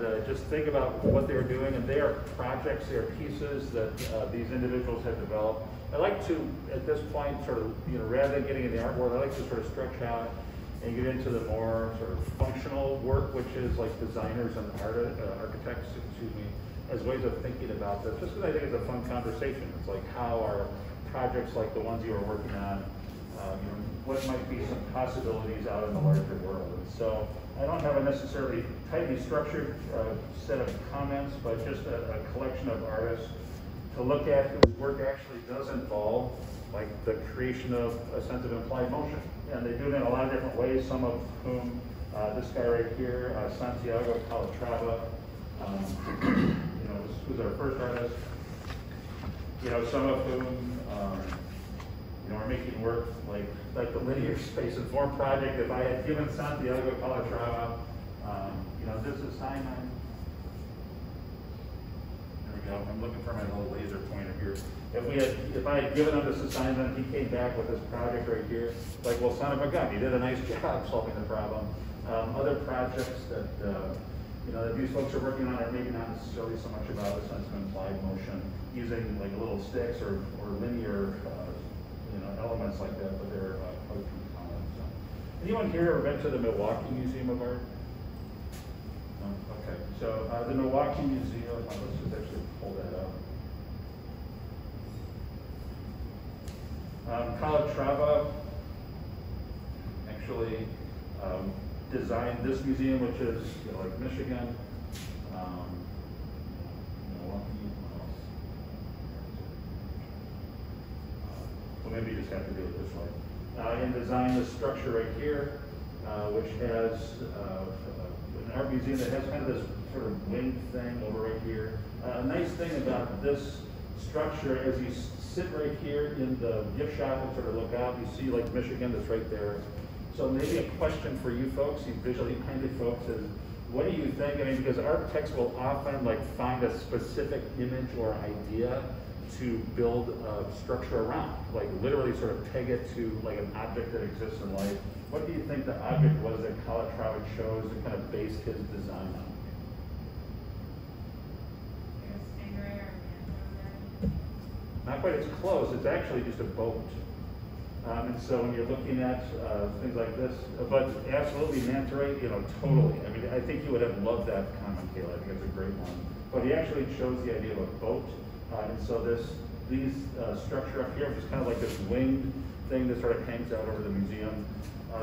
and just think about what they were doing. And they are projects, they are pieces that these individuals have developed. I like to, at this point, sort of, rather than getting in the art world, I like to sort of stretch out and get into the more sort of functional work, which is like designers and architects, as ways of thinking about this. Just because I think it's a fun conversation. It's like how are projects like the ones you are working on, what might be some possibilities out in the larger world. And so I don't have a necessarily tightly structured set of comments, but just a collection of artists to look at whose work actually does involve like the creation of a sense of implied motion. And they do it in a lot of different ways, some of whom, this guy right here, Santiago Calatrava, who's our first artist, some of whom, are making work like the linear space and form project. If I had given Santiago Calatrava, this assignment, there we go, I'm looking for my little laser pointer here. If I had given him this assignment, he came back with this project right here, like, well, son of a gun, he did a nice job solving the problem. Other projects that, that these folks are working on are maybe not necessarily so much about a sense of implied motion, using like little sticks or linear, elements like that, but they're quite common. So. Anyone here ever been to the Milwaukee Museum of Art? No? Okay, so the Milwaukee Museum, let's just actually pull that up. Calatrava actually designed this museum, which is like Michigan. Milwaukee, what else? Well, maybe you just have to do it this way. And designed this structure right here, which has an art museum that has kind of this sort of winged thing over right here. A nice thing about this structure, as you sit right here in the gift shop and sort of look out, you see like Michigan that's right there. So maybe a question for you folks, you visually minded folks, is what do you think? I mean, because architects will often like find a specific image or idea to build a structure around, like literally sort of peg it to like an object that exists in life. What do you think the object was that Calatrava chose and kind of based his design on? Not quite as close, it's actually just a boat. And so when you're looking at things like this, but absolutely manta ray, totally. I mean, I think you would have loved that comment, Kayla. I think it's a great one. But he actually chose the idea of a boat. And so these structure up here, which is kind of like this winged thing that sort of hangs out over the museum.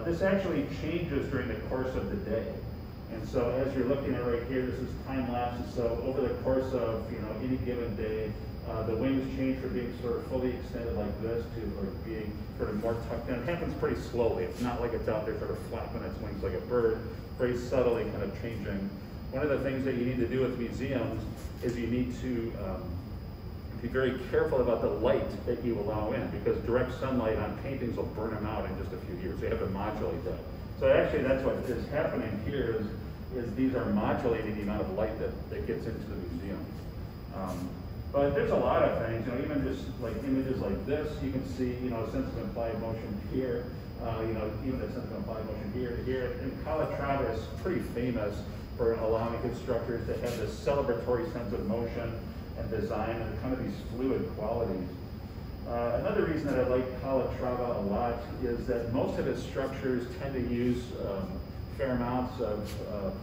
This actually changes during the course of the day. And so as you're looking at right here, this is time lapse. So over the course of any given day, the wings change from being sort of fully extended like this to being sort of more tucked in. It happens pretty slowly. It's not like it's out there sort of flapping its wings like a bird, very subtly kind of changing. One of the things that you need to do with museums is you need to be very careful about the light that you allow in, because direct sunlight on paintings will burn them out in just a few years. So you have to modulate that. So actually that's what is happening here is these are modulating the amount of light that gets into the museum. But there's a lot of things, even just like images like this, you can see, a sense of implied motion here, even a sense of implied motion here to here. And Calatrava is pretty famous for allowing his structures to have this celebratory sense of motion and design and kind of these fluid qualities. Another reason that I like Calatrava a lot is that most of his structures tend to use fair amounts of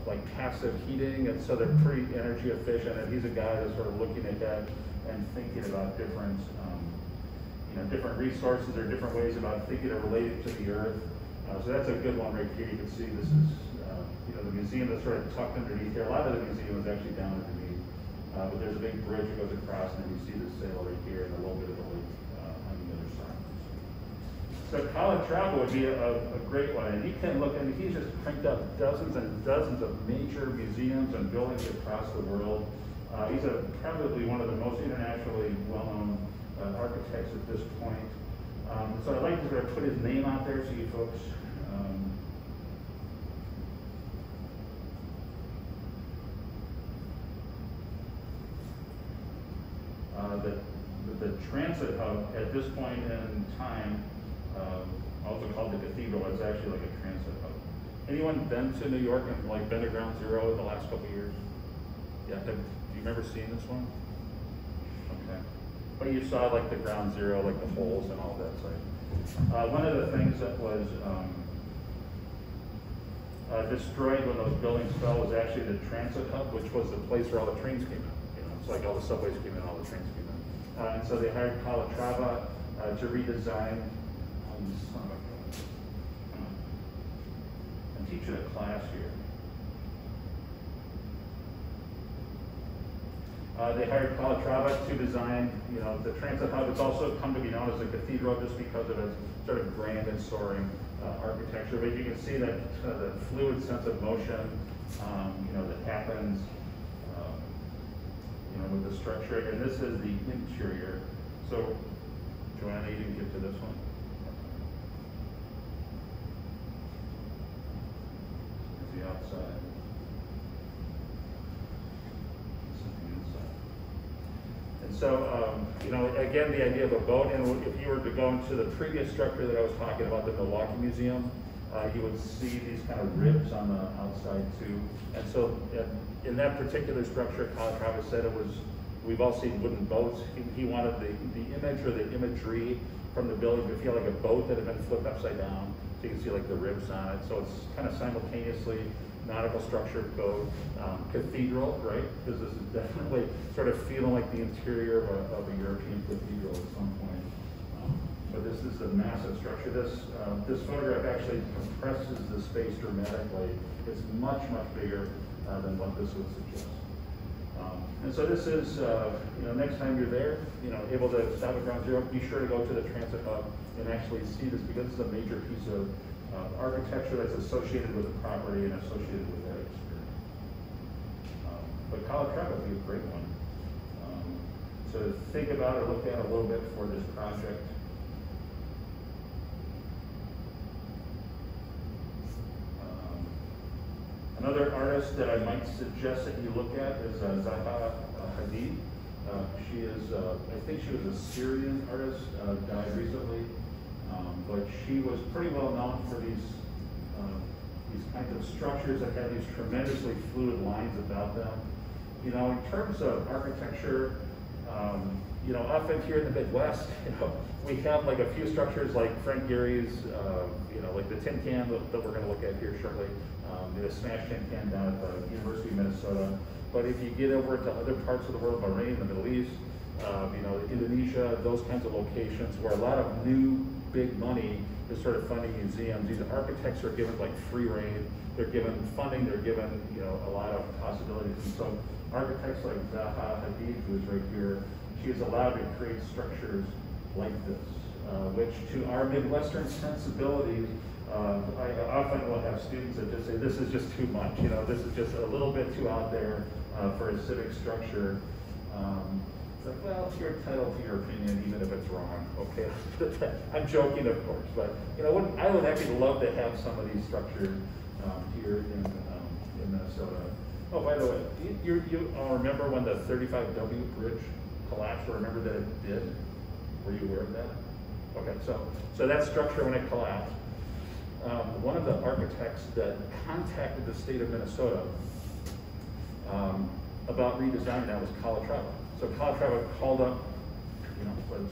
like passive heating, and so they're pretty energy efficient. And he's a guy that's sort of looking ahead and thinking about different, different resources or different ways about thinking of relating to the earth. So that's a good one right here. You can see this is, the museum that's sort of tucked underneath here. A lot of the museum is actually down underneath, but there's a big bridge that goes across, and then you see the sail right here and a little bit of a lake on the other side. So Calatrava would be a great one, and you can look, he's just cranked up dozens and dozens of major museums and buildings across the world. He's probably one of the most internationally well-known architects at this point. So I'd like to sort of put his name out there so you folks the transit hub at this point in time, also called the Cathedral, is actually like a transit hub. Anyone been to New York and like been to Ground Zero in the last couple of years? Yeah, do you remember seeing this one? Okay. But you saw like the ground zero, like the holes and all that site. One of the things that was destroyed when those buildings fell was actually the transit hub, which was the place where all the trains came in. You know, it's like all the subways came in, all the trains came in. And so they hired Calatrava to redesign. I'm teaching a class here. They hired Calatrava to design, you know, the transit hub. It's also come to be known as the cathedral just because of its sort of grand and soaring architecture. But you can see that the fluid sense of motion, you know, that happens, you know, with the structure. And this is the interior. So, Joanna, you didn't get to this one. Here's the outside. So, you know, again, the idea of a boat, and if you were to go into the previous structure that I was talking about, the Milwaukee Museum, you would see these kind of ribs on the outside too. And so in that particular structure, Calatrava said it was, we've all seen wooden boats. He wanted the image or the imagery from the building to feel like a boat that had been flipped upside down. So you can see like the ribs on it. So it's kind of simultaneously nautical structure code, cathedral, right? Because this is definitely sort of feeling like the interior of a European cathedral at some point. But this is a massive structure. This photograph actually compresses the space dramatically. It's much, much bigger than what this would suggest. And so this is, you know, next time you're there, you know, able to stop at ground zero, be sure to go to the transit hub and actually see this, because it's a major piece of architecture that's associated with the property and associated with that experience. But Calatrava would be a great one. So think about or look at a little bit for this project. Another artist that I might suggest that you look at is Zaha Hadid. She is, I think she was a Syrian artist, died recently. But she was pretty well known for these kinds of structures that have these tremendously fluid lines about them. You know, in terms of architecture, you know, often here in the Midwest, you know, we have like a few structures like Frank Gehry's, you know, like the tin can that we're going to look at here shortly, the smashed tin can down at the University of Minnesota. But if you get over to other parts of the world, Bahrain, the Middle East, you know, Indonesia, those kinds of locations where a lot of new big money is sort of funding museums. These architects are given like free rein. They're given funding. They're given, you know, a lot of possibilities. And so architects like Zaha Hadid, who is right here, she is allowed to create structures like this, which to our Midwestern sensibilities, I often will have students that just say, this is just too much. You know, this is just a little bit too out there for a civic structure. It's like, well, it's your entitled to your opinion, even if it's wrong, okay? I'm joking, of course, but, you know, I would actually love to have some of these structures here in Minnesota. Oh, by the way, you all remember when the 35W bridge collapsed, or remember that it did? Were you aware of that? Okay, so that structure, when it collapsed, one of the architects that contacted the state of Minnesota about redesigning that was Calatrava. So Calatrava called up, you know, was,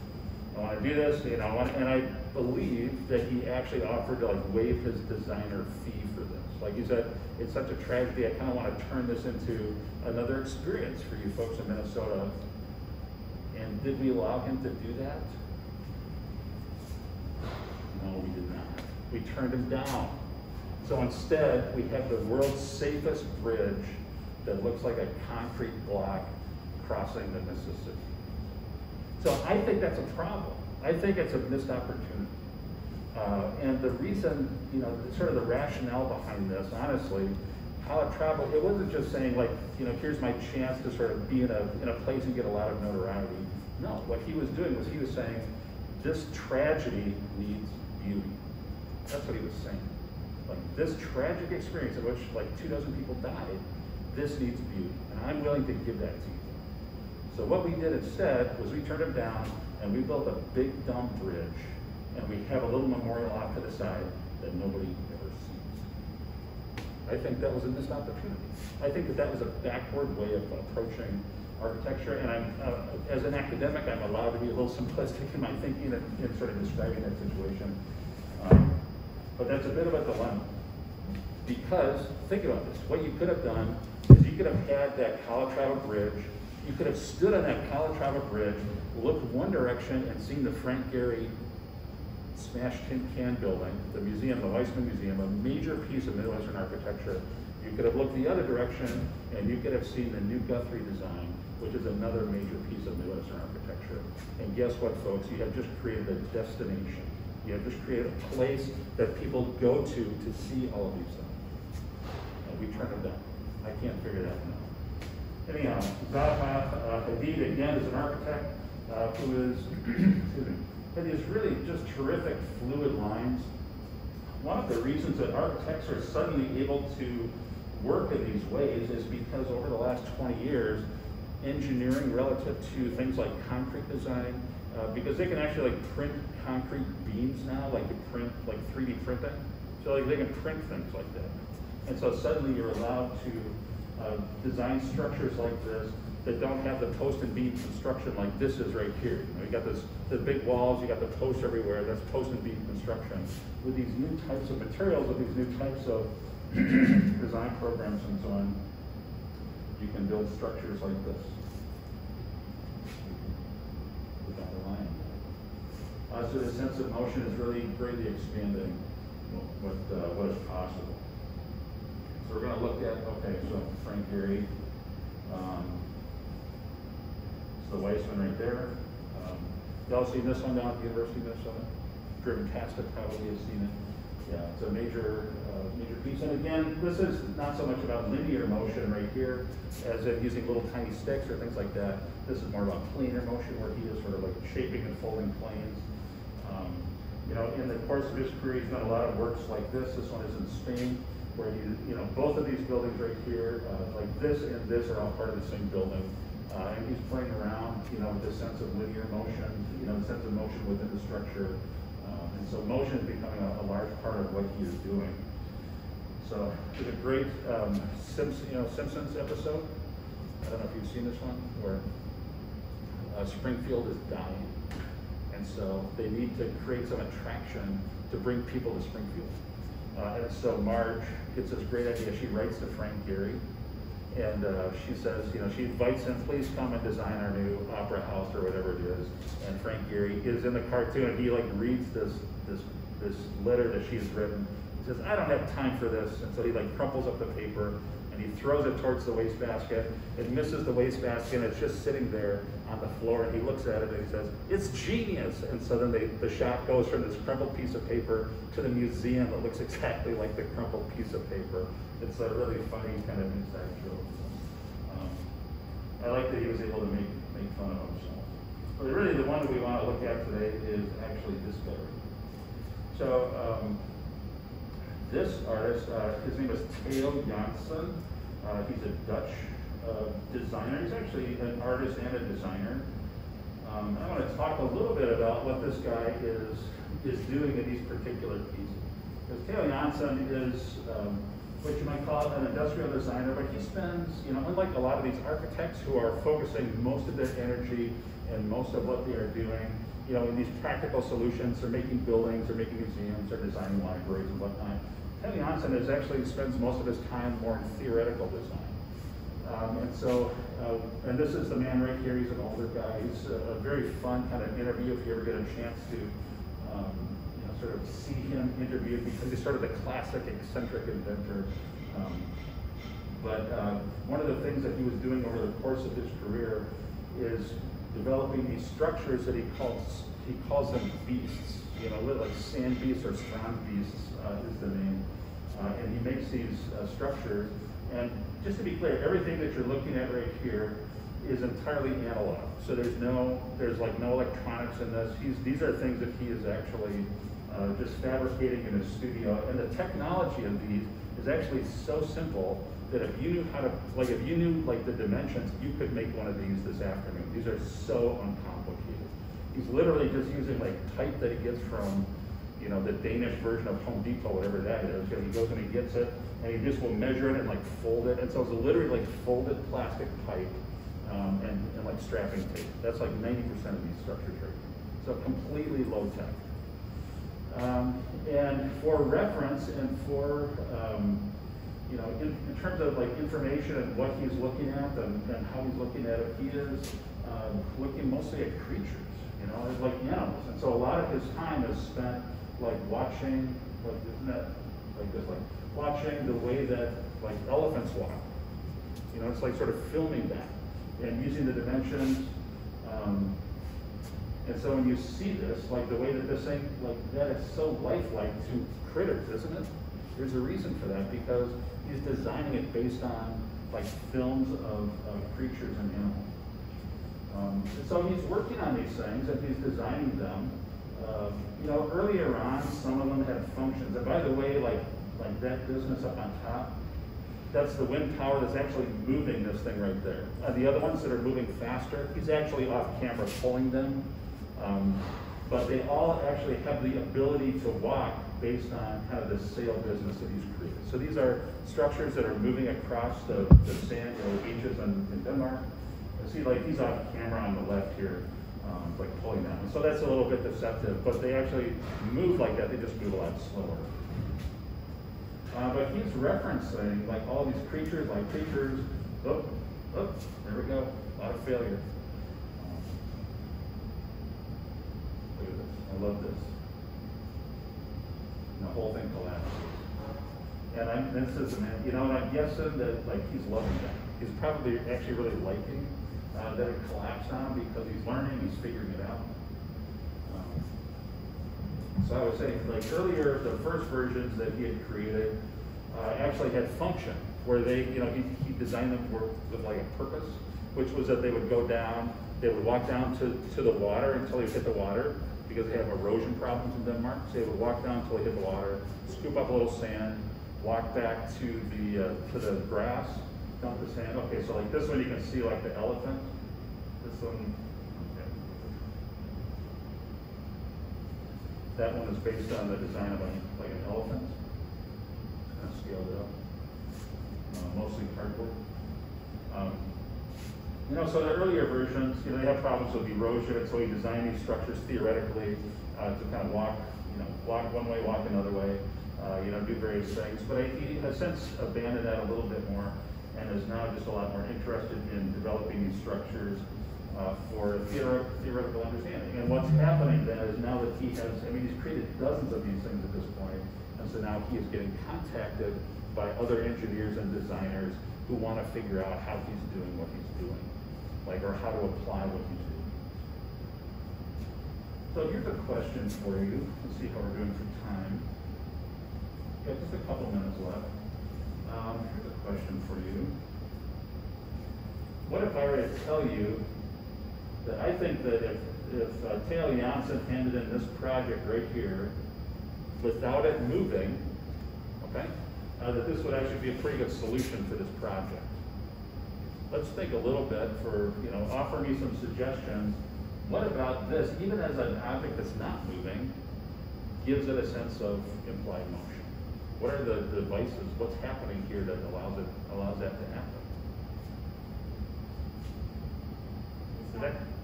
I want to do this, you know, and I believe that he actually offered to like waive his designer fee for this. Like he said, it's such a tragedy, I kind of want to turn this into another experience for you folks in Minnesota. And did we allow him to do that? No, we did not. We turned him down. So instead, we have the world's safest bridge that looks like a concrete block crossing the Mississippi. So I think that's a problem. I think it's a missed opportunity. And the reason, you know, sort of the rationale behind this, honestly, Calatrava, it wasn't just saying like, you know, here's my chance to sort of be in a place and get a lot of notoriety. No, what he was doing was he was saying, this tragedy needs beauty. That's what he was saying. Like this tragic experience in which like 24 people died, this needs beauty, and I'm willing to give that to you. So what we did instead was we turned him down and we built a big dumb bridge, and we have a little memorial off to the side that nobody ever sees. I think that was a missed opportunity. I think that was a backward way of approaching architecture, and as an academic, I'm allowed to be a little simplistic in my thinking and sort of describing that situation. But that's a bit of a dilemma, because think about this. What you could have done is you could have had that Calatrava Bridge. You could have stood on that Calatrava Bridge, looked one direction, and seen the Frank Gehry smashed tin can building, the museum, the Weissman Museum, a major piece of Midwestern architecture. You could have looked the other direction, and you could have seen the new Guthrie design, which is another major piece of Midwestern architecture. And guess what, folks? You have just created a destination. You have just created a place that people go to see all of these things. And we turn it down. I can't figure that one out. Anyhow, Zaha Hadid, again, is an architect who is, excuse me, and these really just terrific fluid lines. One of the reasons that architects are suddenly able to work in these ways is because over the last 20 years, engineering relative to things like concrete design, because they can actually like print concrete beams now, like print, like 3D printing. So like they can print things like that. And so suddenly you're allowed to design structures like this that don't have the post and beam construction like this is right here. You got the big walls, you got the posts everywhere, that's post and beam construction. With these new types of materials, with these new types of design programs and so on, you can build structures like this without relying on that. So the sense of motion is really greatly expanding what is possible. So we're going to look at, okay, so Frank Gehry, it's the Weissman right there. Y'all seen this one down at the University of Minnesota? Driven past it, probably has seen it. Yeah, it's a major piece. And again, this is not so much about linear motion right here, as in using little tiny sticks or things like that. This is more about planar motion, where he is sort of like shaping and folding planes. You know, in the course of his career, he's done a lot of works like this. This one is in Spain, where you know, both of these buildings right here, like this and this are all part of the same building. And he's playing around, you know, with this sense of linear motion, you know, the sense of motion within the structure. And so motion is becoming a large part of what he is doing. So there's a great Simpsons episode. I don't know if you've seen this one, where Springfield is dying. And so they need to create some attraction to bring people to Springfield. And so Marge gets this great idea. She writes to Frank Gehry, and she says, you know, she invites him, please come and design our new opera house or whatever it is. And Frank Gehry is in the cartoon, and he like reads this letter that she's written. He says, I don't have time for this. And so he like crumples up the paper, and he throws it towards the wastebasket. It misses the wastebasket, and it's just sitting there on the floor, and he looks at it and he says, it's genius. And so then the shot goes from this crumpled piece of paper to the museum that looks exactly like the crumpled piece of paper. It's a really funny kind of inside joke. I like that he was able to make fun of himself. But really the one that we want to look at today is actually this gallery. So this artist, his name is Theo Janssen. He's a Dutch designer. He's actually an artist and a designer. I want to talk a little bit about what this guy is doing in these particular pieces. Because Theo Janssen is what you might call an industrial designer, but he spends, you know, unlike a lot of these architects who are focusing most of their energy and most of what they are doing, you know, in these practical solutions, they're making buildings, they're making museums, they're designing libraries and whatnot. Theo Janssen actually spends most of his time more in theoretical design. And this is the man right here. He's an older guy. He's a very fun kind of interview if you ever get a chance to sort of see him interviewed, because he's sort of the classic eccentric inventor. But one of the things that he was doing over the course of his career is developing these structures that he calls them beasts. You know, like sand beasts or strand beasts is the name. And he makes these structures. And just to be clear, everything that you're looking at right here is entirely analog. So there's like no electronics in this. These are things that he is actually just fabricating in his studio. And the technology of these is actually so simple that if you knew if you knew the dimensions, you could make one of these this afternoon. These are so uncomplicated. He's literally just using like type that he gets from you know, the Danish version of Home Depot, whatever that is. You know, he goes and he gets it, and he just will measure it and like fold it. And so it's literally like folded plastic pipe and like strapping tape. That's like 90% of these structures right here. So completely low tech. And for reference and for, you know, in terms of like information and what he's looking at and how he's looking at it, he is looking mostly at creatures, you know, like animals. And so a lot of his time is spent like watching, like, isn't that like this, like watching the way that like elephants walk. You know, it's like sort of filming that and using the dimensions. And so when you see this, like the way that this thing, like that is so lifelike to critters, isn't it? There's a reason for that, because he's designing it based on like films of creatures and animals. And so he's working on these things and he's designing them. You know, earlier on, some of them had functions. And by the way, like that business up on top, that's the wind tower that's actually moving this thing right there. The other ones that are moving faster, he's actually off camera pulling them. But they all actually have the ability to walk based on kind of the sail business that he's created. So these are structures that are moving across the sand, you know, the beaches in Denmark. You see, like he's off camera on the left here, like pulling them. And so that's a little bit deceptive, but they actually move like that. They just move a lot slower. But he's referencing like all these creatures, like creatures. Oh, there we go. A lot of failure. Look at this. I love this. And the whole thing collapses. And this is, you know, and I'm guessing that like he's loving that. He's probably actually really liking that it collapsed on him, because he's learning, he's figuring it out. So I would say, like earlier, the first versions that he had created actually had function, where they, you know, he designed them with like a purpose, which was that they would go down, they would walk down to the water until they hit the water, because they have erosion problems in Denmark. So they would walk down until they hit the water, scoop up a little sand, walk back to the grass, dump the sand. Okay, so like this one you can see like the elephant. This one, okay. That one is based on the design of like an elephant. Just kind of scaled it up. Mostly cardboard. You know, so the earlier versions, you know, they have problems with erosion, and so he designed these structures theoretically to kind of walk, you know, walk one way, walk another way, you know, do various things. But he has since abandoned that a little bit more, and is now just a lot more interested in developing these structures for theoretical understanding. And what's happening then is now that he has, I mean, he's created dozens of these things at this point, and so now he is getting contacted by other engineers and designers who want to figure out how he's doing what he's doing, like, or how to apply what he's doing. So here's a question for you. Let's see how we're doing for time. We have just a couple minutes left. Here's a question for you. What if I were to tell you that I think that if Theo Janssen handed in this project right here, without it moving, okay, that this would actually be a pretty good solution for this project. Let's think a little bit for, you know, offer me some suggestions. What about this, even as an object that's not moving, gives it a sense of implied motion? What are the devices, what's happening here that allows that to happen?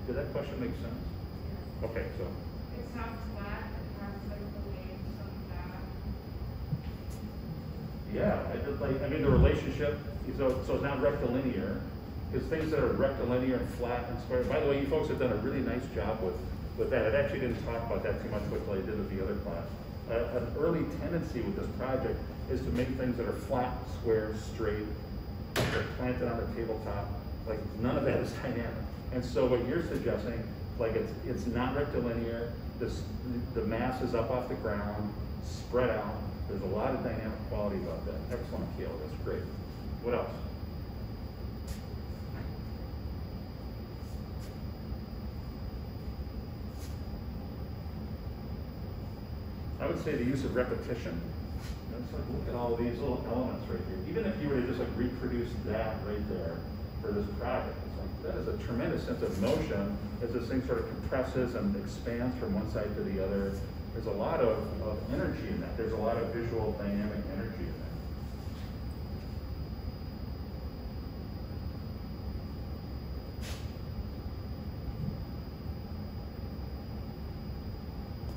Did that question make sense? Yeah. Okay, so. It's not flat, it has like the waves on that. Yeah, I mean the relationship, so it's not rectilinear, because things that are rectilinear and flat and square, by the way, you folks have done a really nice job with that. I actually didn't talk about that too much with what I did with the other class. An early tendency with this project is to make things that are flat, square, straight, they're planted on the tabletop. Like none of that is dynamic. And so what you're suggesting, like it's not rectilinear, the mass is up off the ground, spread out. There's a lot of dynamic quality about that. Excellent, Kayla, that's great. What else? I would say the use of repetition. You know, it's like, look at all these little elements right here. Even if you were to just like reproduce that right there for this project, it's like, that is a tremendous sense of motion as this thing sort of compresses and expands from one side to the other. There's a lot of energy in that. There's a lot of visual dynamic energy in that.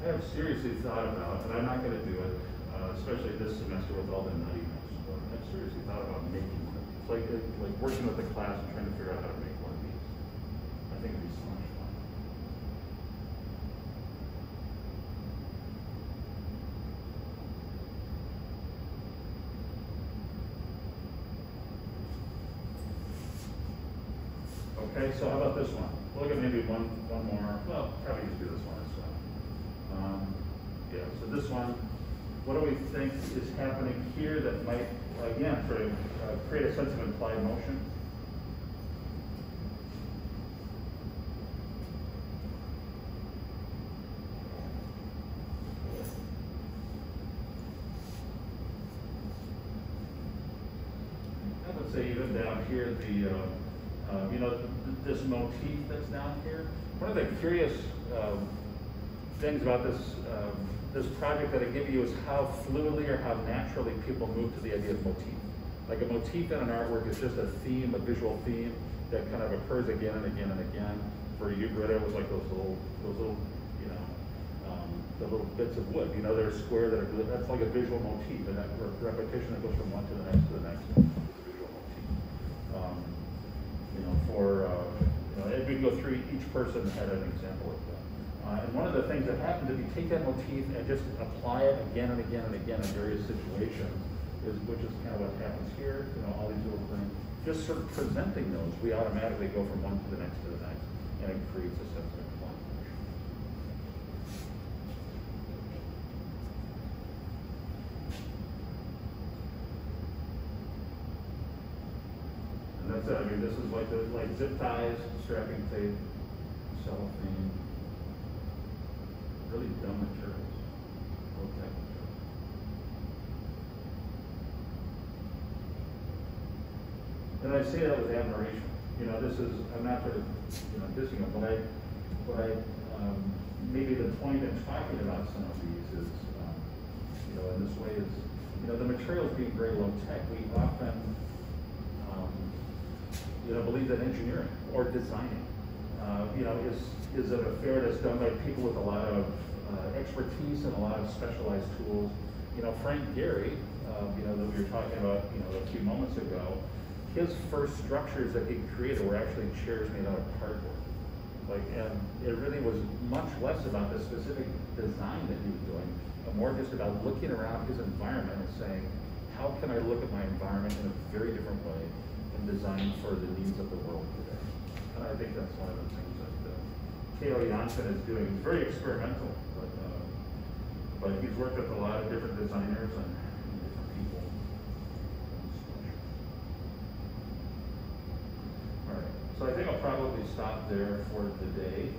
I have seriously thought about, and I'm not going to do it, especially this semester with all the nuttiness, but I've seriously thought about making one. It's like working with the class and trying to figure out how to make one of these. I think it'd be so much fun. Okay, so how about this one? We'll look at maybe one more. Well, probably just do this one as well. Yeah, so this one, what do we think is happening here that might, again, sort of create a sense of implied motion? I would say even down here, you know, this motif that's down here. One of the curious things about this project that I give you is how fluidly or how naturally people move to the idea of motif. Like a motif in an artwork is just a theme, a visual theme that kind of occurs again and again and again. For you, Britta, it was like those little, you know, the little bits of wood. You know, they're square that are, that's like a visual motif, and that repetition that goes from one to the next to the next is a visual motif. You know, you know, and we can go through each person had an example of that. And one of the things that happens if you take that motif and just apply it again and again and again in various situations, which is kind of what happens here, you know, all these little things, just sort of presenting those, we automatically go from one to the next, and it creates a sense of implied motion. And that's it. I mean, this is like zip ties, strapping tape, cellophane. Really dumb materials. Okay. And I say that with admiration. You know, this is, I'm not sort of, you know, dissing them, but maybe the point in talking about some of these is, you know, in this way is, you know, the materials being very low tech, we often, you know, believe that engineering or designing, you know, is an affair that's done by people with a lot of expertise and a lot of specialized tools. You know, Frank Gehry, you know, that we were talking about, you know, a few moments ago, his first structures that he created were actually chairs made out of cardboard. Like, and it really was much less about the specific design that he was doing, and more just about looking around his environment and saying, how can I look at my environment in a very different way and design for the needs of the world today? And I think that's one of the things that Theo Janssen is doing. He's very experimental, but he's worked with a lot of different designers and different people. All right, so I think I'll probably stop there for today.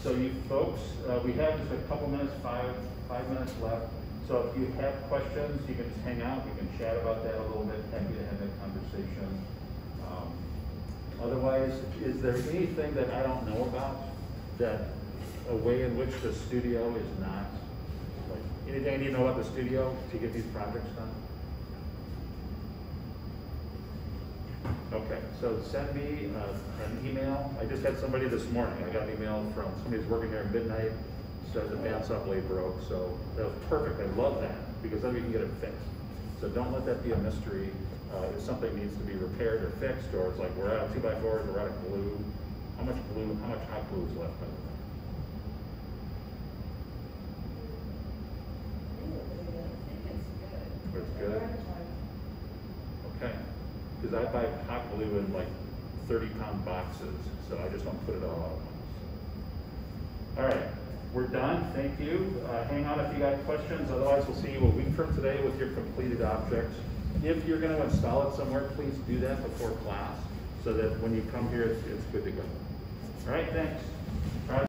So you folks, we have just a couple minutes, five minutes left. So if you have questions, you can just hang out. We can chat about that a little bit. Happy to have that conversation. Otherwise, is there anything that I don't know about, that a way in which the studio is not, like, anything you know about the studio to get these projects done? Okay, so send me an email. I just had somebody this morning. I got an email from somebody who's working here at midnight. Says the band softly broke, so that was perfect. I love that, because then we can get it fixed. So don't let that be a mystery. If something needs to be repaired or fixed, or it's like we're out of 2x4s, we're out of glue. How much hot glue is left, by the way? It's good. Okay. Because I buy hot glue in like 30-pound boxes, so I just don't put it all out at once. All right, we're done. Thank you. Hang on if you got questions. Otherwise, we'll see you a week from today with your completed objects. If you're going to install it somewhere, please do that before class, so that when you come here, it's good to go. All right, thanks.